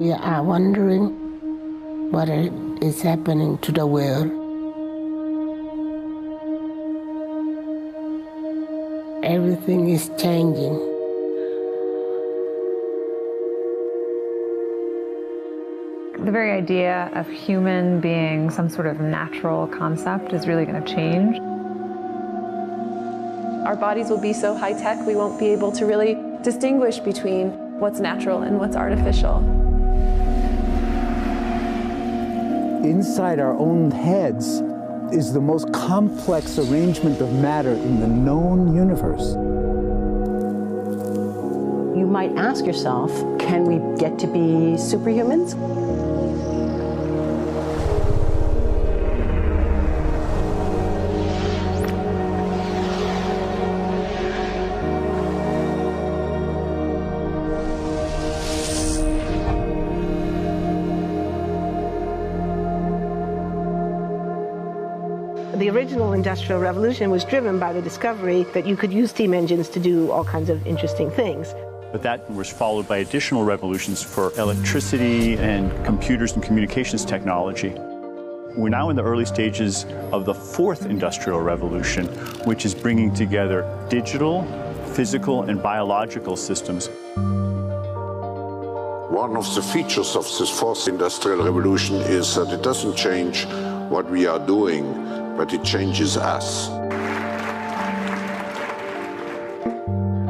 We are wondering what is happening to the world. Everything is changing. The very idea of human being some sort of natural concept is really going to change. Our bodies will be so high-tech, we won't be able to really distinguish between what's natural and what's artificial. Inside our own heads is the most complex arrangement of matter in the known universe. You might ask yourself, can we get to be superhumans? The original Industrial Revolution was driven by the discovery that you could use steam engines to do all kinds of interesting things. But that was followed by additional revolutions for electricity and computers and communications technology. We're now in the early stages of the fourth industrial revolution, which is bringing together digital, physical, and biological systems. One of the features of this fourth industrial revolution is that it doesn't change what we are doing, but it changes us.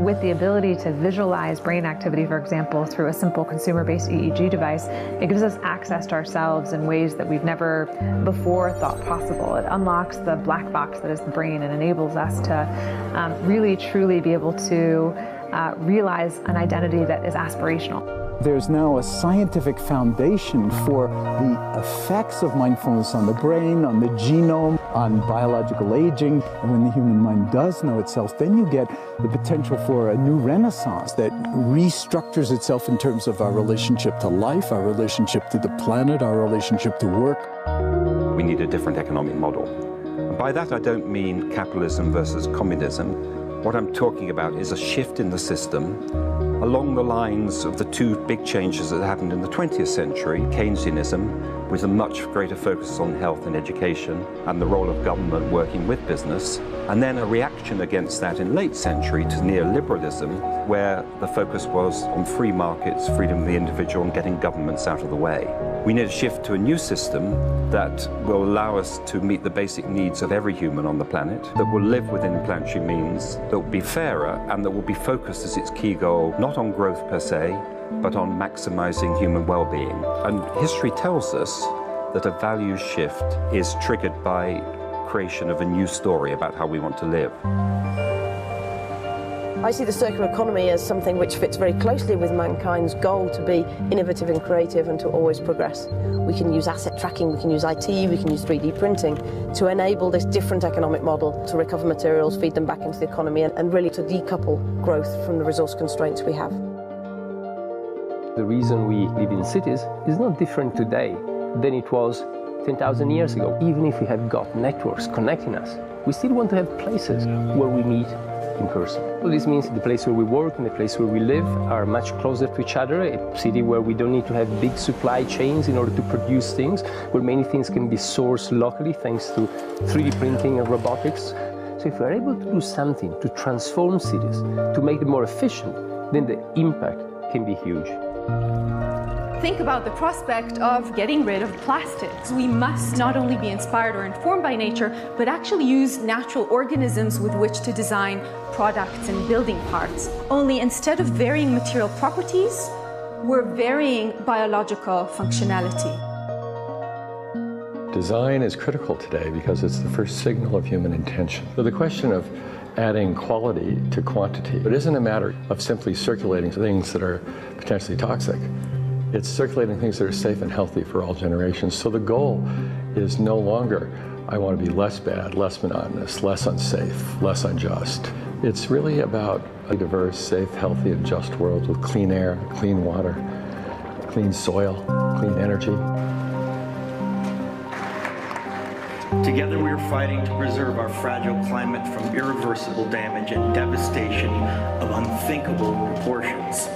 With the ability to visualize brain activity, for example, through a simple consumer-based EEG device, it gives us access to ourselves in ways that we've never before thought possible. It unlocks the black box that is the brain and enables us to really, truly be able to realize an identity that is aspirational. There's now a scientific foundation for the effects of mindfulness on the brain, on the genome, on biological aging. And when the human mind does know itself, then you get the potential for a new renaissance that restructures itself in terms of our relationship to life, our relationship to the planet, our relationship to work. We need a different economic model. And by that I don't mean capitalism versus communism. What I'm talking about is a shift in the system along the lines of the two big changes that happened in the 20th century, Keynesianism, with a much greater focus on health and education and the role of government working with business, and then a reaction against that in late century to neoliberalism, where the focus was on free markets, freedom of the individual, and getting governments out of the way. We need a shift to a new system that will allow us to meet the basic needs of every human on the planet, that will live within planetary means, that will be fairer, and that will be focused as its key goal, not on growth per se, but on maximizing human well-being. And history tells us that a values shift is triggered by creation of a new story about how we want to live. I see the circular economy as something which fits very closely with mankind's goal to be innovative and creative and to always progress. We can use asset tracking, we can use IT, we can use 3D printing to enable this different economic model to recover materials, feed them back into the economy, and really to decouple growth from the resource constraints we have. The reason we live in cities is not different today than it was 10,000 years ago. Even if we have got networks connecting us, we still want to have places where we meet in person. So this means the place where we work and the place where we live are much closer to each other, a city where we don't need to have big supply chains in order to produce things, where many things can be sourced locally thanks to 3D printing and robotics. So if we're able to do something to transform cities, to make them more efficient, then the impact can be huge. Think about the prospect of getting rid of plastics. We must not only be inspired or informed by nature, but actually use natural organisms with which to design products and building parts. Only instead of varying material properties, we're varying biological functionality. Design is critical today because it's the first signal of human intention. So the question of adding quality to quantity, it isn't a matter of simply circulating things that are potentially toxic. It's circulating things that are safe and healthy for all generations. So the goal is no longer, I want to be less bad, less monotonous, less unsafe, less unjust. It's really about a diverse, safe, healthy, and just world with clean air, clean water, clean soil, clean energy. Together we are fighting to preserve our fragile climate from irreversible damage and devastation of unthinkable proportions.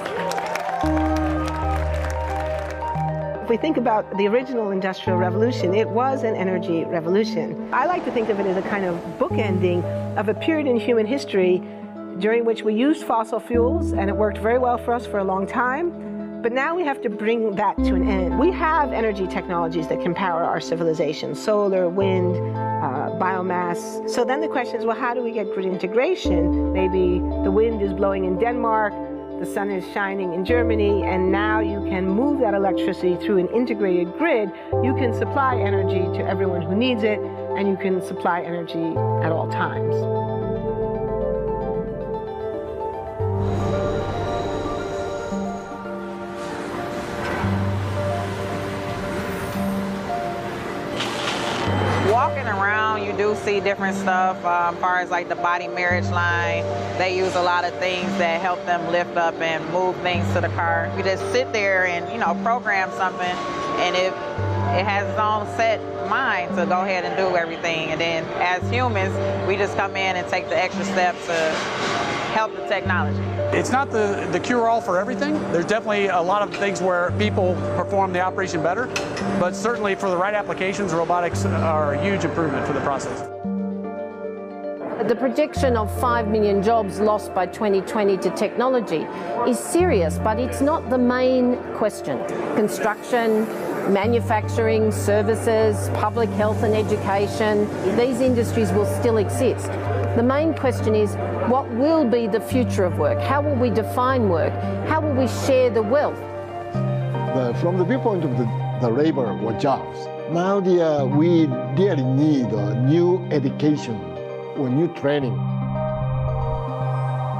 we think about the original Industrial Revolution, it was an energy revolution. I like to think of it as a kind of bookending of a period in human history during which we used fossil fuels, and it worked very well for us for a long time. But now we have to bring that to an end. We have energy technologies that can power our civilization: solar, wind, biomass. So then the question is, well, how do we get grid integration? Maybe the wind is blowing in Denmark, the sun is shining in Germany, and now you can move that electricity through an integrated grid. You can supply energy to everyone who needs it, and you can supply energy at all times. Walking around, you do see different stuff as far as like the body marriage line. They use a lot of things that help them lift up and move things to the car. You just sit there and, you know, program something, and it has its own set mind to go ahead and do everything. And then as humans, we just come in and take the extra steps to help the technology. It's not the cure-all for everything. There's definitely a lot of things where people perform the operation better, but certainly for the right applications, robotics are a huge improvement for the process. The prediction of 5 million jobs lost by 2020 to technology is serious, but it's not the main question. Construction, manufacturing, services, public health and education, these industries will still exist. The main question is, what will be the future of work? How will we define work? How will we share the wealth? From the viewpoint of the labor or jobs, now we really need new education or new training.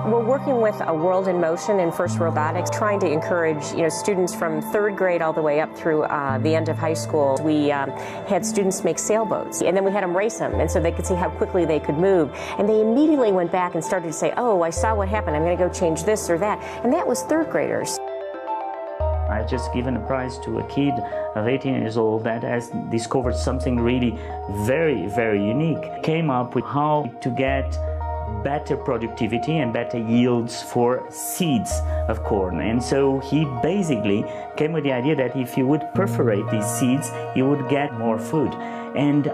We're working with a World in Motion and FIRST Robotics, trying to encourage students from 3rd grade all the way up through the end of high school. We had students make sailboats, and then we had them race them, and so they could see how quickly they could move. And they immediately went back and started to say, oh, I saw what happened, I'm going to go change this or that. And that was 3rd graders. I just given a prize to a kid of 18 years old that has discovered something really very, very unique. Came up with how to get better productivity and better yields for seeds of corn. And so he basically came with the idea that if you would perforate these seeds, you would get more food. And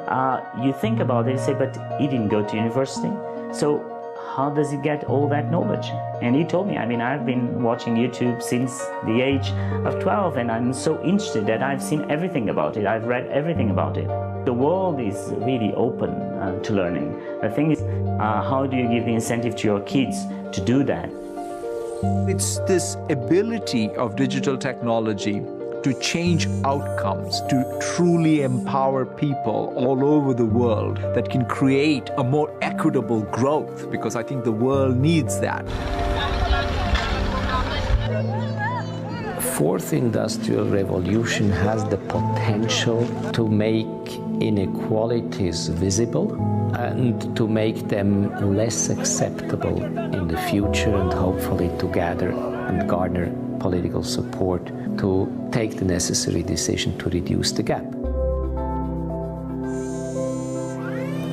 you think about it and say, but he didn't go to university. So how does he get all that knowledge? And he told me, I mean, I've been watching YouTube since the age of 12, and I'm so interested that I've seen everything about it. I've read everything about it. The world is really open to learning. The thing is, how do you give the incentive to your kids to do that? It's this ability of digital technology to change outcomes, to truly empower people all over the world that can create a more equitable growth, because I think the world needs that. Fourth Industrial Revolution has the potential to make inequalities visible and to make them less acceptable in the future, and hopefully to gather and garner political support to take the necessary decision to reduce the gap.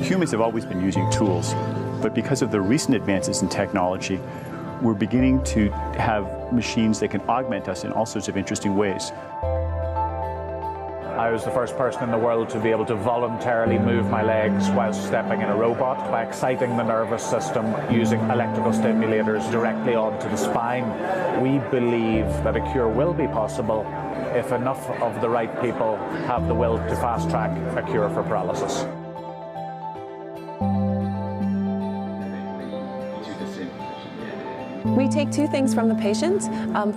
Humans have always been using tools, but because of the recent advances in technology, we're beginning to have machines that can augment us in all sorts of interesting ways. I was the first person in the world to be able to voluntarily move my legs while stepping in a robot by exciting the nervous system using electrical stimulators directly onto the spine. We believe that a cure will be possible if enough of the right people have the will to fast-track a cure for paralysis. We take two things from the patient.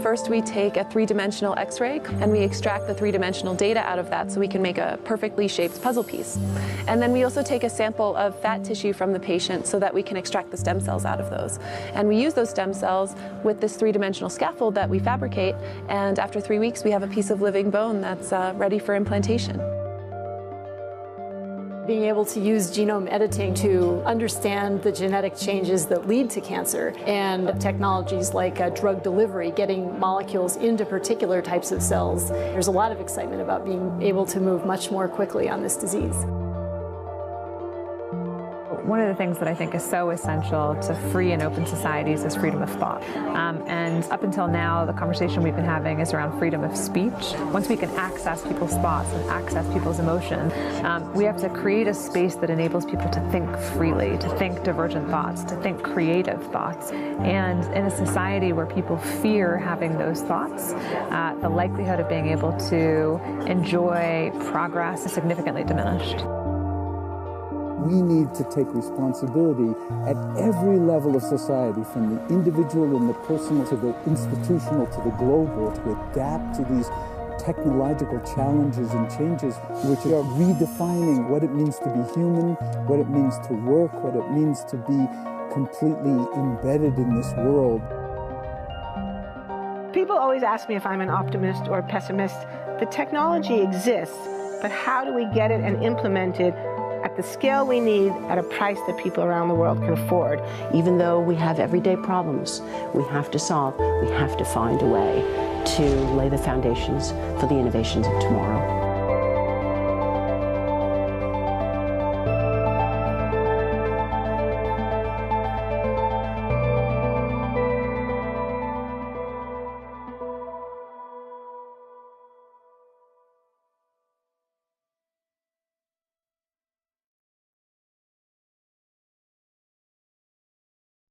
First, we take a 3-dimensional X-ray, and we extract the 3-dimensional data out of that so we can make a perfectly shaped puzzle piece. And then we also take a sample of fat tissue from the patient so that we can extract the stem cells out of those. And we use those stem cells with this 3-dimensional scaffold that we fabricate, and after 3 weeks, we have a piece of living bone that's ready for implantation. Being able to use genome editing to understand the genetic changes that lead to cancer, and technologies like drug delivery, getting molecules into particular types of cells. There's a lot of excitement about being able to move much more quickly on this disease. One of the things that I think is so essential to free and open societies is freedom of thought. And up until now, the conversation we've been having is around freedom of speech. Once we can access people's thoughts and access people's emotions, we have to create a space that enables people to think freely, to think divergent thoughts, to think creative thoughts. And in a society where people fear having those thoughts, the likelihood of being able to enjoy progress is significantly diminished. We need to take responsibility at every level of society, from the individual and the personal to the institutional to the global, to adapt to these technological challenges and changes which are redefining what it means to be human, what it means to work, what it means to be completely embedded in this world. People always ask me if I'm an optimist or a pessimist. The technology exists, but how do we get it and implement it at the scale we need at a price that people around the world can afford? Even though we have everyday problems we have to solve, we have to find a way to lay the foundations for the innovations of tomorrow.